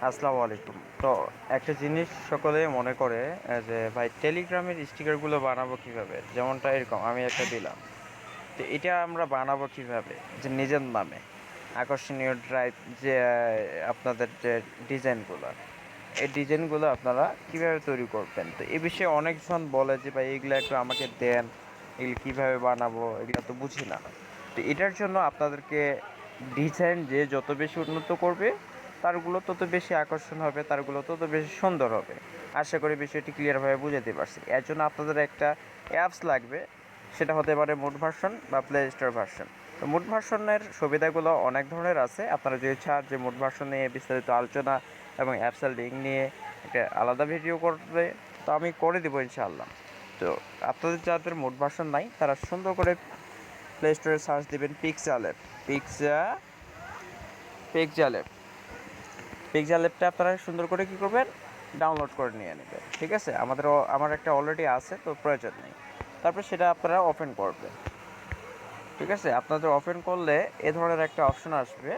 আসসালামু আলাইকুম। তো একটা জিনিস সকলে মনে করে যে ভাই টেলিগ্রামের স্টিকারগুলো বানাবো কিভাবে? যেমনটা এরকম আমি একটা দিলাম। তো এটা আমরা বানাবো কিভাবে? যে নিজের নামে আকর্ষণীয় ড্রাইভ যে আপনাদের যে ডিজাইনগুলো, এই ডিজাইনগুলো আপনারা কিভাবে তৈরি করবেন? তো এই বিষয়ে অনেকজন বলে যে ভাই এগুলো একটু আমাকে দেন, এগুলো কিভাবে বানাবো? এগুলো তো বুঝি না। তো এটার জন্য আপনাদেরকে ডিজাইন যে যত বেশি উন্নত করবে তারগুলো তত বেশি আকর্ষণ হবে, তারগুলো তত বেশি সুন্দর হবে। আশা করি বিষয়টি ক্লিয়ারভাবে বুঝাতে পারছি। এর জন্য আপনাদের একটা অ্যাপস লাগবে, সেটা হতে পারে মুড ভার্সন বা প্লে স্টোর ভার্সন। তো মুড ভার্সনের সুবিধাগুলো অনেক ধরনের আছে। আপনারা যদি চান যে মুড ভার্সন নিয়ে বিস্তারিত আলোচনা এবং অ্যাপসের লিঙ্ক নিয়ে একটা আলাদা ভিডিও করবে, তো আমি করে দেবো ইনশাআল্লাহ। তো আপনাদের যাদের মুড ভার্সন নাই তারা সুন্দর করে প্লে স্টোরে সার্চ দেবেন pixel app. Pixel app pixel অ্যাপটা আপনারা সুন্দর করে কী করবেন, ডাউনলোড করে নিয়ে নেবেন। ঠিক আছে, আমার একটা অলরেডি আছে, তো প্রয়োজন নেই। তারপর সেটা আপনারা ওপেন করবেন। ঠিক আছে, আপনাদের ওপেন করলে এ ধরনের একটা অপশন আসবে।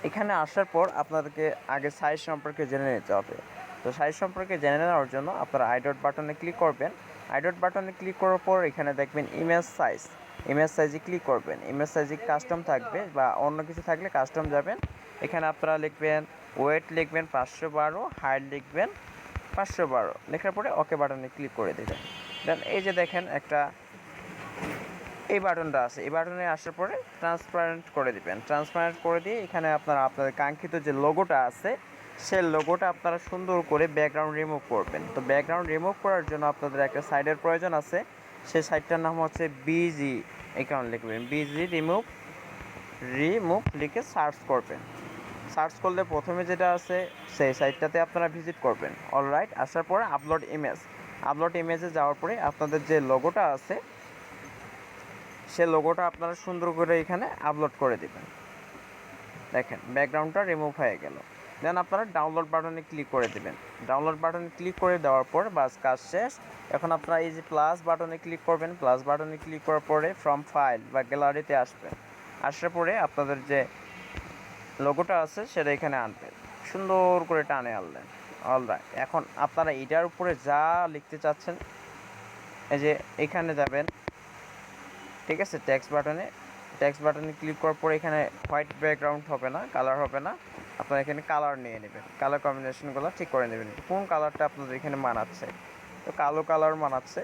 এখানে আসার পর আপনাদেরকে আগে সাইজ সম্পর্কে জেনে নিতে হবে। তো সাইজ সম্পর্কে জেনে নেওয়ার জন্য আপনারা আই ডট বাটনে ক্লিক করবেন। আই ডট বাটনে ক্লিক করার পর এখানে দেখবেন ইমেজ সাইজে ক্লিক করবেন। ইমেজ সাইজে কাস্টম থাকবে বা অন্য কিছু থাকলে কাস্টম যাবেন। এখানে আপনারা লিখবেন ওয়েট, লিখবেন 512, হাইট লিখবেন 512, লেখার পরে ওকে বাটনে ক্লিক করে দেবেন। দেন এই যে দেখেন একটা এই বাটনটা আছে, এই বাটনে আসার পরে ট্রান্সপারেন্ট করে দিবেন। ট্রান্সপারেন্ট করে দিয়ে এখানে আপনাদের কাঙ্ক্ষিত যে লোগোটা আছে সেই লোগোটা আপনারা সুন্দর করে ব্যাকগ্রাউন্ড রিমুভ করবেন। তো ব্যাকগ্রাউন্ড রিমুভ করার জন্য আপনাদের একটা সাইডের প্রয়োজন আছে। সেই সাইটটার নাম হচ্ছে বিজি। এখানে লিখবেন বিজি রিমুভ লিখে সার্চ করবেন। সার্চ করলে প্রথমে যেটা আছে সেই সাইটটাতে আপনারা ভিজিট করবেন। অলরাইট, আসার পরে আপলোড ইমেজে যাওয়ার পরে আপনাদের যে লোগোটা আছে সে লোগোটা আপনারা সুন্দর করে এখানে আপলোড করে দেবেন। দেখেন ব্যাকগ্রাউন্ডটা রিমুভ হয়ে গেল। দেন আপনারা ডাউনলোড বাটনে ক্লিক করে দেবেন। ডাউনলোড বাটনে ক্লিক করে দেওয়ার পর বাস কাজ শেষ। এখন আপনারা এই যে প্লাস বাটনে ক্লিক করবেন। প্লাস বাটনে ক্লিক করার পরে ফ্রম ফাইল বা গ্যালারিতে আসবেন। আসার পরে আপনাদের যে লোগোটা আছে সেটা এখানে আনবেন, সুন্দর করে টানে আনলেন। অলরাইট, এখন আপনারা এটার উপরে যা লিখতে চাচ্ছেন এই যে এখানে যাবেন। ঠিক আছে, টেক্সট বাটনে ক্লিক করার পরে এখানে হোয়াইট ব্যাকগ্রাউন্ড হবে না, কালার হবে না। আপনারা এখানে কালার নিয়ে নেবেন, কালার কম্বিনেশনগুলো ঠিক করে নেবেন কোন কালারটা আপনাদের এখানে মানাচ্ছে। তো কালো কালার মানাচ্ছে,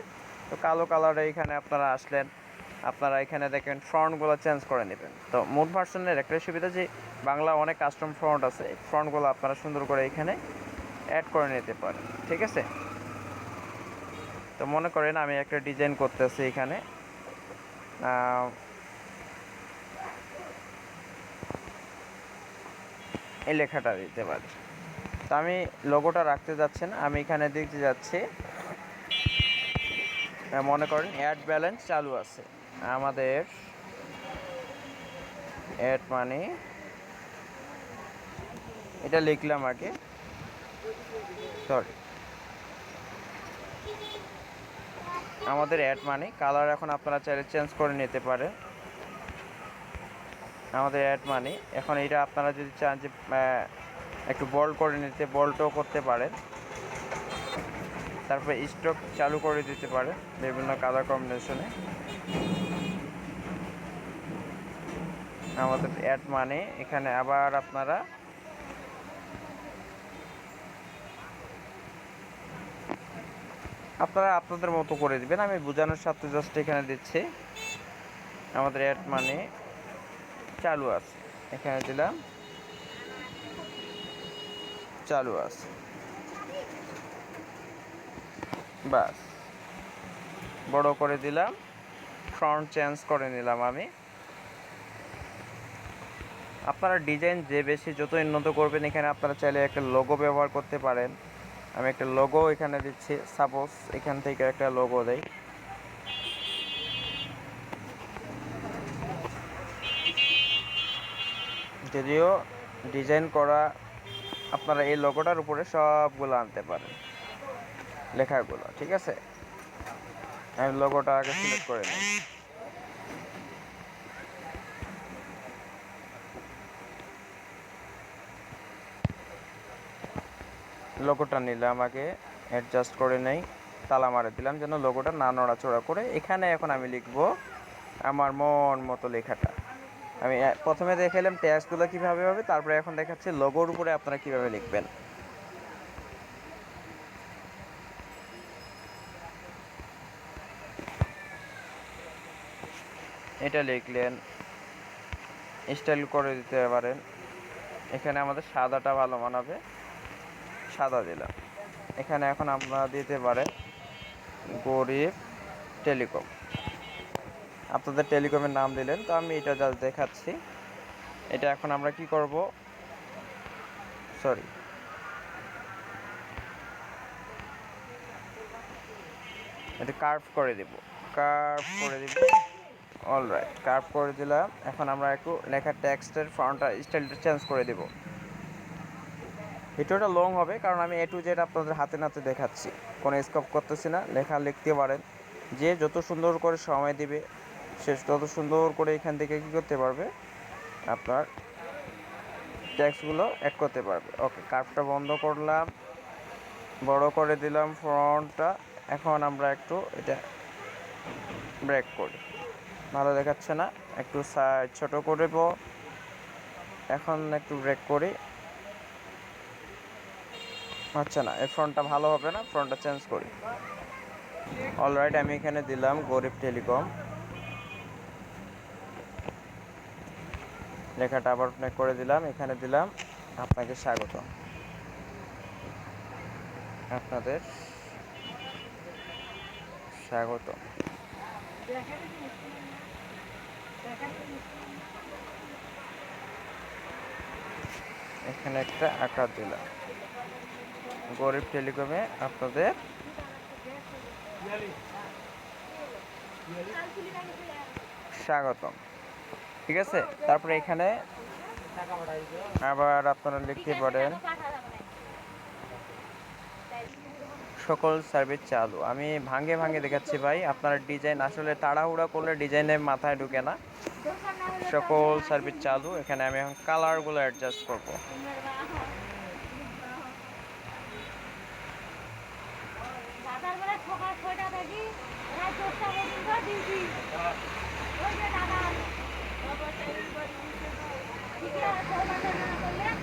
তো কালো কালারে এখানে আপনারা আসলেন। আপনারা এখানে দেখবেন ফ্রন্টগুলো চেঞ্জ করে নেবেন। তো মোড ভার্সনের একটা সুবিধা যে বাংলা অনেক কাস্টম ফ্রন্ট আছে, এই ফ্রন্টগুলো আপনারা সুন্দর করে এখানে অ্যাড করে নিতে পারেন। ঠিক আছে, তো মনে করেন আমি একটা ডিজাইন করতেছি এখানে, এই লেখাটা দিতে পারি। তো আমি লোগোটা রাখতে যাচ্ছি না, আমি এখানে দিতে যাচ্ছি মনে করেন অ্যাড ব্যালেন্স চালু আছে আমাদের, অ্যাড মানি এটা লিখলাম আগে, সরি, আমাদের অ্যাড মানি কালার এখন আপনারা চাইলে চেঞ্জ করে নিতে পারেন। আমাদের অ্যাড মানি এখন এটা আপনারা যদি চান যে একটু বোল্ড করে নিতে, বোল্ডও করতে পারেন। তারপরে স্টক চালু করে দিতে পারেন বিভিন্ন কালার কম্বিনেশনে। আমাদের অ্যাড মানি এখানে আবার আপনারা আপনাদের মতো করে দিবেন। আমি বোঝানোর সাথে জাস্ট এখানে দিচ্ছি আমাদের অ্যাড মানি চালু আছে, এখানে দিলাম চালু আছে। বাস বড় করে দিলাম, ফ্রন্ট চেঞ্জ করে নিলাম আমি। আপনারা ডিজাইন যে বেশি যত উন্নত করবেন এখানে আপনারা চাইলে একটা লোগো ব্যবহার করতে পারেন। আমি একটা লোগো এখানে দিচ্ছি, সাপোজ এখান থেকে একটা লোগো দেই। যদিও ডিজাইন করা আপনারা এই লোগোটার উপরে সবগুলো আনতে পারেন লেখাগুলো। ঠিক আছে, আমি লোগোটা আগে সিলেক্ট করে নিই। লোগোটা নিলাম আগে, অ্যাডজাস্ট করে নেই, তালা মারে দিলাম যেন লোগোটা না নড়াচড়া করে। এখানে এখন আমি লিখব আমার মন মতো লেখাটা। আমি প্রথমে দেখালাম ট্যাক্সগুলো কীভাবে হবে, তারপরে এখন দেখাচ্ছি লোগোর উপরে আপনারা কীভাবে লিখবেন। এটা লিখলেন, স্টাইল করে দিতে পারেন। এখানে আমাদের সাদাটা ভালো মানাবে, সাদা দিলাম। এখানে এখন আমরা দিতে পারেন গরিব টেলিকম, আপনাদের টেলিকমের নাম দিলেন। তো আমি এটা জাস্ট দেখাচ্ছি। এটা এখন আমরা কি করব, সরি, এটা কার্ভ করে দিব, কার্ভ করে দিব। অলরাইট, কার্ভ করে দিলাম। এখন আমরা একটু লেখার টেক্সটের ফন্টটা স্টাইলটা চেঞ্জ করে দেব। ভিডিওটা লং হবে কারণ আমি A to Z আপনাদের হাতে নাতে দেখাচ্ছি, কোনো স্কোপ করতেছি না। লেখা লিখতে পারেন, যে যত সুন্দর করে সময় দিবে সে তত সুন্দর করে এখান থেকে কী করতে পারবে, আপনার টেক্সটগুলো অ্যাড করতে পারবে। ওকে, কার্ভটা বন্ধ করলাম, বড় করে দিলাম ফন্টটা। এখন আমরা একটু এটা ব্রেক করি, ভালো দেখাচ্ছে না, একটু সাইজ ছোটো করব। এখন একটু ব্রেক করি, হচ্ছে না, এই ফ্রন্টটা ভালো হবে না, ফ্রন্টটা চেঞ্জ করি। অলরাইট, আমি এখানে দিলাম গরিব টেলিকম, লেখাটা আবার ব্রেক করে দিলাম। এখানে দিলাম আপনাকে স্বাগত, আপনাদের স্বাগত। এখানে একটা আকার দিলাম, গরিব টেলিকমে আপনাদের স্বাগতম, ঠিক আছে। তারপরে এখানে আবার আপনারা লিখতে পারেন সকল সার্ভিস চালু। আমি ভাঙে ভাঙে দেখাচ্ছি ভাই, আপনার ডিজাইন আসলে তাড়াহুড়া করলে ডিজাইনের মাথায় ঢুকে না। সকল সার্ভিস চালু। এখানে আমি এখন কালারগুলো অ্যাডজাস্ট করব।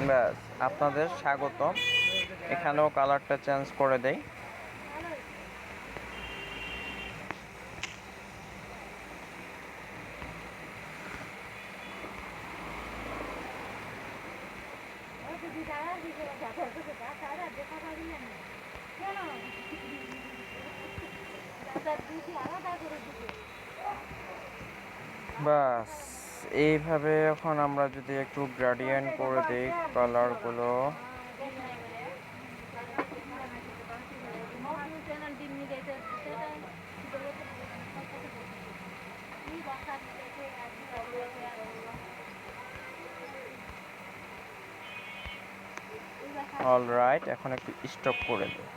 ব্যাস, আপনাদের স্বাগতম। এখানেও কালারটা চেঞ্জ করে দেই। বাস, এইভাবে এখন আমরা যদি একটু গ্রেডিয়েন্ট করে দিই কালারগুলো, অলরাইট, এখন একটু স্টপ করে দিই।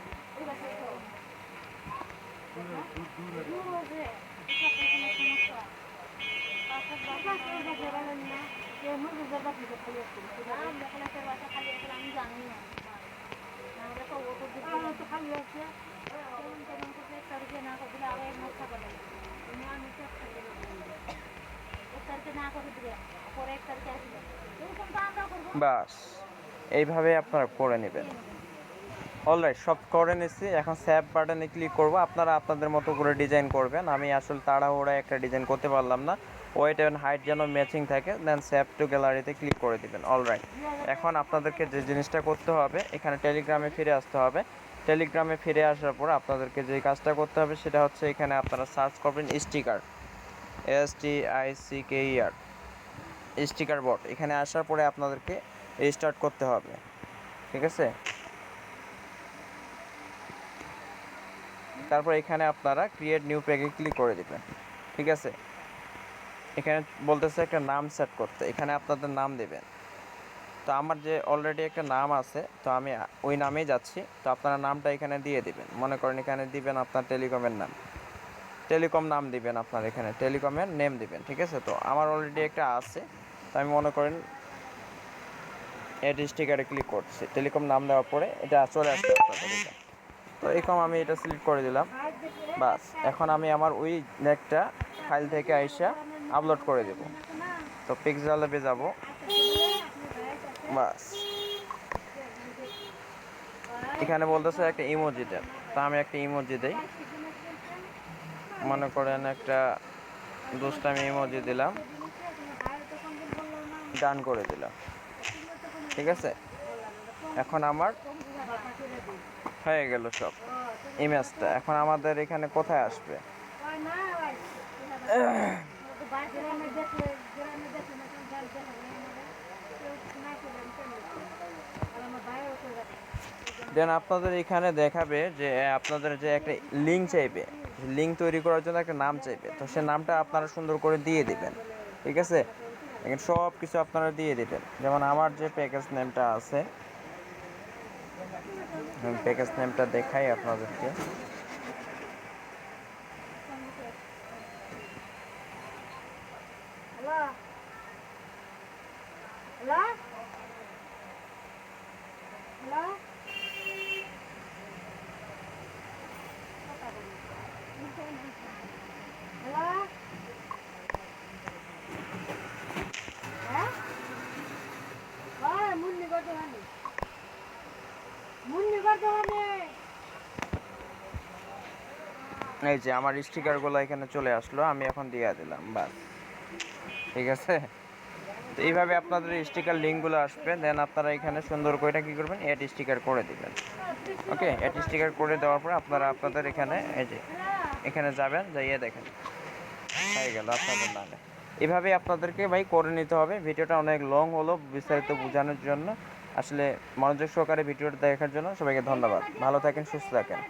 বাস, এইভাবে আপনারা করে নেবেন। অলরাইট, সব করে নিচ্ছি। এখন সেভ বাটনে ক্লিক করব। আপনারা আপনাদের মতো করে ডিজাইন করবেন। আমি আসলে তাড়াহুড়ায় একটা ডিজাইন করতে পারলাম না। ওয়েট অ্যান্ড হাইট যেন ম্যাচিং থাকে, দেন সেভ টু গ্যালারিতে ক্লিক করে দেবেন। অলরাইট, এখন আপনাদেরকে যে জিনিসটা করতে হবে, এখানে টেলিগ্রামে ফিরে আসতে হবে। টেলিগ্রামে ফিরে আসার পর আপনাদেরকে যে কাজটা করতে হবে সেটা হচ্ছে, এখানে আপনারা সার্চ করবেন স্টিকার, STICKER, স্টিকার বট। এখানে আসার পরে আপনাদেরকে রিস্টার্ট করতে হবে, ঠিক আছে। তারপর এখানে আপনারা ক্রিয়েট নিউ পেজে ক্লিক করে দেবেন, ঠিক আছে। এখানে বলতেছে একটা নাম সেট করতে, এখানে আপনাদের নাম দেবেন। তো আমার যে অলরেডি একটা নাম আছে, তো আমি ওই নামেই যাচ্ছি। তো আপনারা নামটা এখানে দিয়ে দিবেন। মনে করেন এখানে দিবেন আপনার টেলিকমের নাম, টেলিকম নাম দিবেন, আপনার এখানে টেলিকমের নেম দিবেন, ঠিক আছে। তো আমার অলরেডি একটা আছে, তো আমি মনে করেন এড স্টিকারে ক্লিক করছি, টেলিকম নাম দেওয়ার পরে এটা চলে আসবে আপনাদের এখানে। তো এরকম আমি এটা সিলেক্ট করে দিলাম, বাস এখন আমি আমার ওই নেটটা ফাইল থেকে আইসা আপলোড করে দেব। তো পিক্সেল ল্যাবে যাব, বাস এখানে বলতেছে একটা ইমোজি দেন, তো আমি একটা ইমোজি দেই, মনে করেন একটা দুষ্টামি ইমোজি দিলাম, ডান করে দিলাম, ঠিক আছে। এখন আমার হয়ে গেল সব ইমেজটা। এখন আমাদের এখানে কোথায় আসবে, দেন আপনাদের এখানে দেখাবে যে আপনাদের যে একটা লিঙ্ক চাইবে, লিঙ্ক তৈরি করার জন্য একটা নাম চাইবে, তো সে নামটা আপনারা সুন্দর করে দিয়ে দিবেন, ঠিক আছে। এখানে সব কিছু আপনারা দিয়ে দিবেন। যেমন আমার যে প্যাকেজ নেমটা আছে, প্যাকেজ নেমটা দেখাই আপনাদেরকে। এই যে আমার স্টিকারগুলো এখানে চলে আসলো, আমি এখন দিয়ে দিলাম, বাস ঠিক আছে। তো এইভাবে আপনাদের স্টিকার লিঙ্কগুলো আসবে, দেন আপনারা এখানে সুন্দর করে কী করবেন, অ্যাড স্টিকার করে দিবেন। ওকে, অ্যাড স্টিকার করে দেওয়ার পরে আপনারা আপনাদের এখানে এই যে এখানে যাবেন, যাইয়ে দেখেন হয়ে গেল আপনাদের নামে। এভাবে আপনাদেরকে ভাই করে নিতে হবে। ভিডিওটা অনেক লং হলো বিস্তারিত বোঝানোর জন্য, আসলে মনোযোগ সহকারে ভিডিওটা দেখার জন্য সবাইকে ধন্যবাদ। ভালো থাকেন, সুস্থ থাকেন।